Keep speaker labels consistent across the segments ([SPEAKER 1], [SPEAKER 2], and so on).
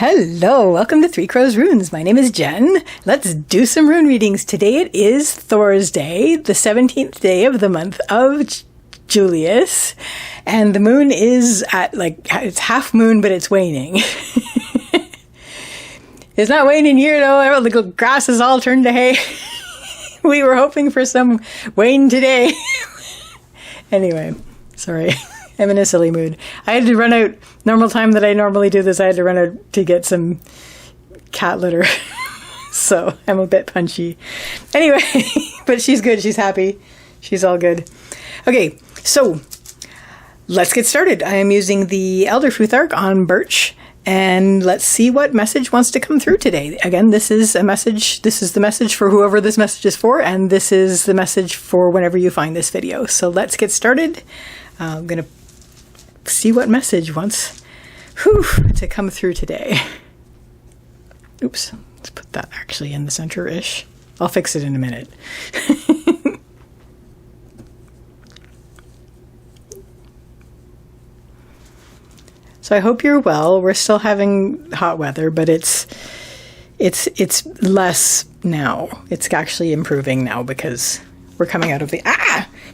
[SPEAKER 1] Hello, welcome to Three Crows Runes. My name is Jen. Let's do some rune readings. Today it is Thursday, the 17th day of the month of Julius, and the moon is at it's half moon, but it's waning. It's not waning here though. The grass is all turned to hay. We were hoping for some wane today. Anyway, sorry. I'm in a silly mood. I had to run out, normal time that I normally do this, I had to run out to get some cat litter. So I'm a bit punchy. Anyway, but she's good. She's happy. She's all good. Okay, so let's get started. I am using the Elderfruth Arc on Birch, and let's see what message wants to come through today. Again, this is a message. This is the message for whoever this message is for, and this is the message for whenever you find this video. So let's get started. I'm going to see what message wants to come through today. Oops, let's put that actually in the center-ish. I'll fix it in a minute. So I hope you're well. We're still having hot weather, but it's less now. It's actually improving now because we're coming out of the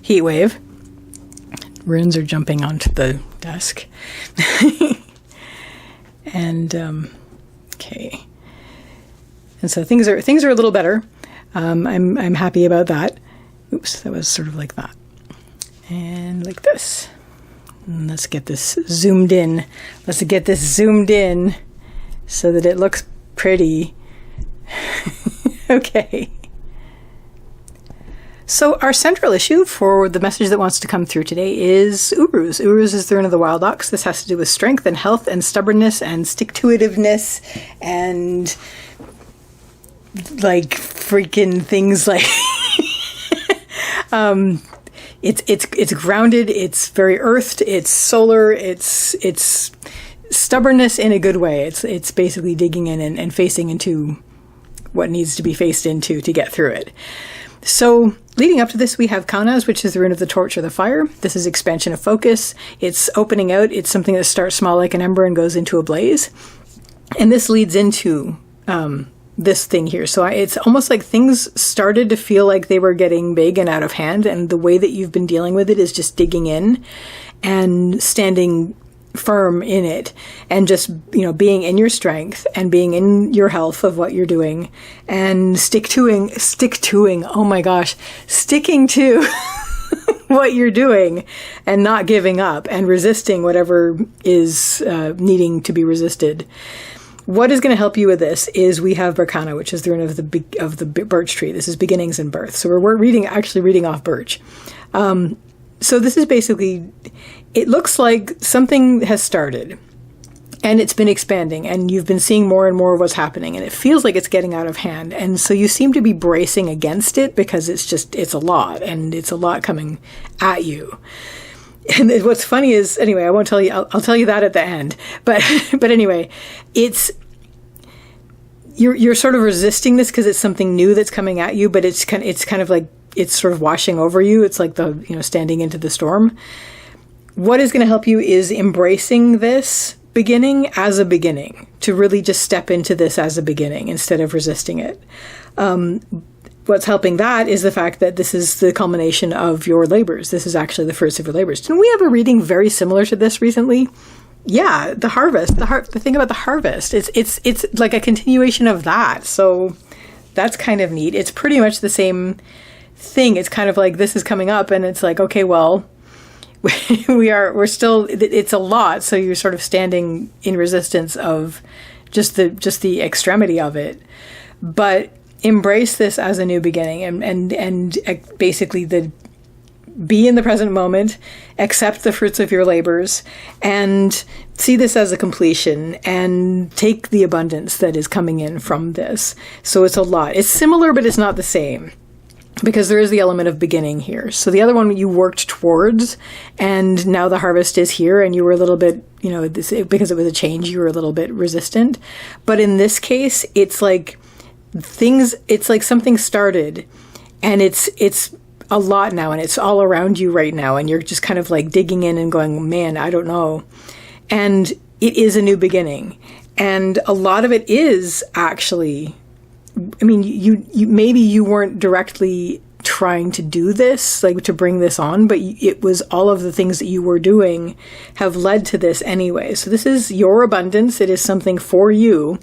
[SPEAKER 1] heat wave. Runes are jumping onto the desk. And okay. And so things are a little better. I'm happy about that. Oops, that was sort of like that. And like this. And let's get this zoomed in. Let's get this zoomed in so that it looks pretty. Okay. So our central issue for the message that wants to come through today is Uruz. Uruz is the rune of the wild ox. This has to do with strength and health and stubbornness and stick-to-itiveness and like freaking things like it's grounded, it's very earthed, it's solar, it's stubbornness in a good way. It's basically digging in and facing into what needs to be faced into to get through it. So leading up to this, we have Kaunaz, which is the rune of the torch or the fire. This is expansion of focus. It's opening out. It's something that starts small like an ember and goes into a blaze. And this leads into this thing here. So it's almost like things started to feel like they were getting big and out of hand. And the way that you've been dealing with it is just digging in and standing firm in it and just, being in your strength and being in your health of what you're doing and sticking to what you're doing and not giving up and resisting whatever is needing to be resisted. What is going to help you with this is we have Berkana, which is the rune of the birch tree. This is beginnings and birth. So we're reading off birch. So this is basically, it looks like something has started and it's been expanding and you've been seeing more and more of what's happening and it feels like it's getting out of hand. And so you seem to be bracing against it because it's a lot and it's a lot coming at you. And what's funny is, anyway, I won't tell you, I'll tell you that at the end. But anyway, you're sort of resisting this because it's something new that's coming at you, but it's kind of like, it's sort of washing over you. It's like standing into the storm. What is going to help you is embracing this beginning as a beginning, to really just step into this as a beginning instead of resisting it. What's helping that is the fact that this is the culmination of your labors. This is actually the first of your labors. Didn't we have a reading very similar to this recently? Yeah, the harvest. The thing about the harvest. It's like a continuation of that. So that's kind of neat. It's pretty much the same thing. It's kind of like this is coming up and it's like, okay, well, we're still, it's a lot. So you're sort of standing in resistance of just the extremity of it, but embrace this as a new beginning and basically be in the present moment, accept the fruits of your labors and see this as a completion and take the abundance that is coming in from this. So it's a lot. It's similar, but it's not the same, because there is the element of beginning here. So the other one you worked towards, and now the harvest is here, and you were a little bit, because it was a change, you were a little bit resistant. But in this case, it's like something started, and it's a lot now, and it's all around you right now, and you're just kind of like digging in and going, man, I don't know. And it is a new beginning. And a lot of it is actually, I mean, you maybe you weren't directly trying to do this, like to bring this on, but it was all of the things that you were doing have led to this anyway. So this is your abundance. It is something for you,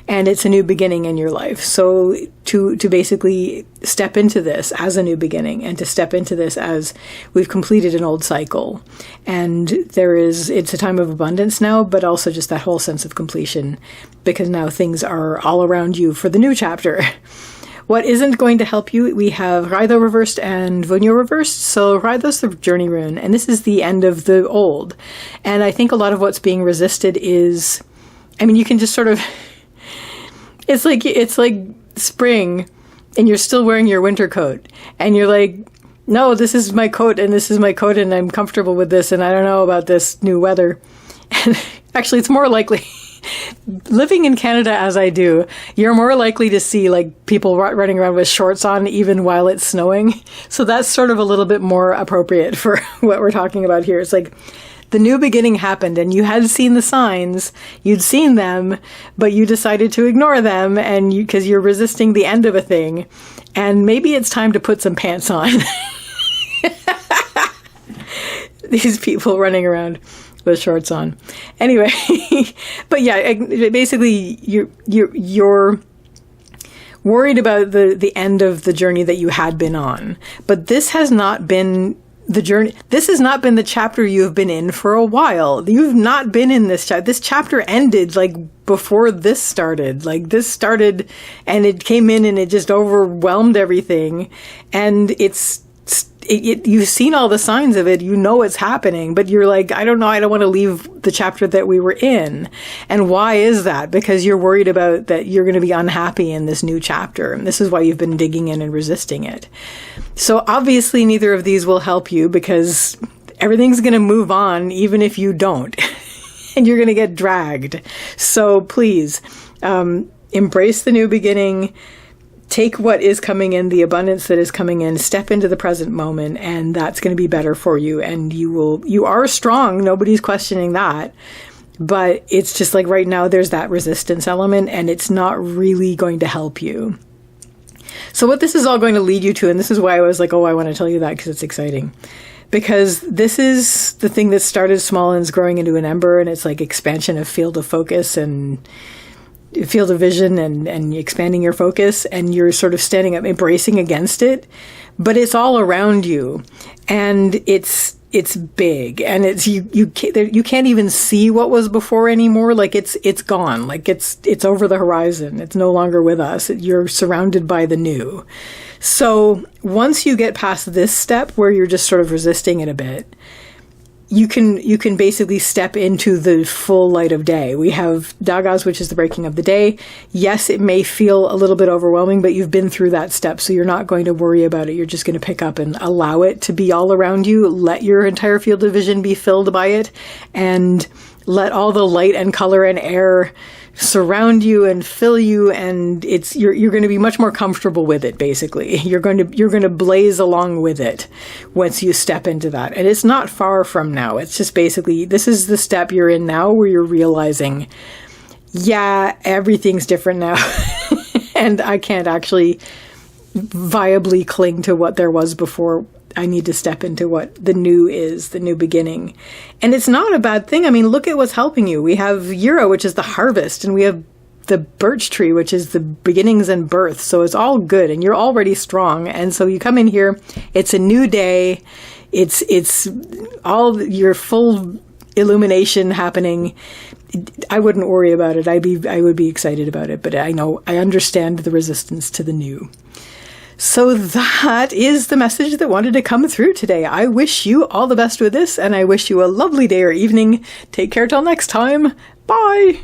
[SPEAKER 1] and it's a new beginning in your life. So to basically step into this as a new beginning, and to step into this as we've completed an old cycle, and it's a time of abundance now, but also just that whole sense of completion, because now things are all around you for the new chapter. What isn't going to help you, we have Raido reversed and Vunyo reversed. So Raido's the journey rune, and this is the end of the old. And I think a lot of what's being resisted is, I mean, you can just sort of, it's like spring, and you're still wearing your winter coat, and you're like, no, this is my coat, and I'm comfortable with this, and I don't know about this new weather. And actually, it's more likely, living in Canada as I do, you're more likely to see like people running around with shorts on even while it's snowing. So that's sort of a little bit more appropriate for what we're talking about here. It's like the new beginning happened, and you had seen the signs, you'd seen them, but you decided to ignore them, and because you're resisting the end of a thing, and maybe it's time to put some pants on. These people running around with shorts on. Anyway, but yeah, basically you're worried about the end of the journey that you had been on. But this has not been the journey. This has not been the chapter you have been in for a while. You've not been in this chapter. This chapter ended like before this started. Like this started and it came in and it just overwhelmed everything. And you've seen all the signs of it, you know it's happening, but you're like, I don't know, I don't want to leave the chapter that we were in. And why is that? Because you're worried about that you're going to be unhappy in this new chapter. And this is why you've been digging in and resisting it. So obviously neither of these will help you, because everything's going to move on even if you don't. And you're going to get dragged. So please, embrace the new beginning. Take what is coming in, the abundance that is coming in, step into the present moment, and that's going to be better for you. And you are strong. Nobody's questioning that. But it's just like right now there's that resistance element, and it's not really going to help you. So what this is all going to lead you to, and this is why I was like, oh, I want to tell you that because it's exciting. Because this is the thing that started small and is growing into an ember, and it's like expansion of field of focus and field of vision and expanding your focus, and you're sort of standing up, embracing against it, but it's all around you, and it's big, and it's you can't even see what was before anymore. Like it's gone, like it's over the horizon. It's no longer with us. You're surrounded by the new. So once you get past this step where you're just sort of resisting it a bit, you can basically step into the full light of day. We have Dagas, which is the breaking of the day. Yes, it may feel a little bit overwhelming, but you've been through that step, so you're not going to worry about it. You're just going to pick up and allow it to be all around you. Let your entire field of vision be filled by it, and let all the light and color and air surround you and fill you, and you're going to be much more comfortable with it. Basically, you're going to blaze along with it once you step into that. And it's not far from now. It's just basically this is the step you're in now where you're realizing, yeah, everything's different now, and I can't actually viably cling to what there was before. I need to step into what the new is, the new beginning. And it's not a bad thing. I mean, look at what's helping you. We have Yura, which is the harvest, and we have the birch tree, which is the beginnings and birth. So it's all good, and you're already strong. And so you come in here, it's a new day. It's all your full illumination happening. I wouldn't worry about it. I would be excited about it, but I understand the resistance to the new. So that is the message that wanted to come through today. I wish you all the best with this, and I wish you a lovely day or evening. Take care till next time. Bye.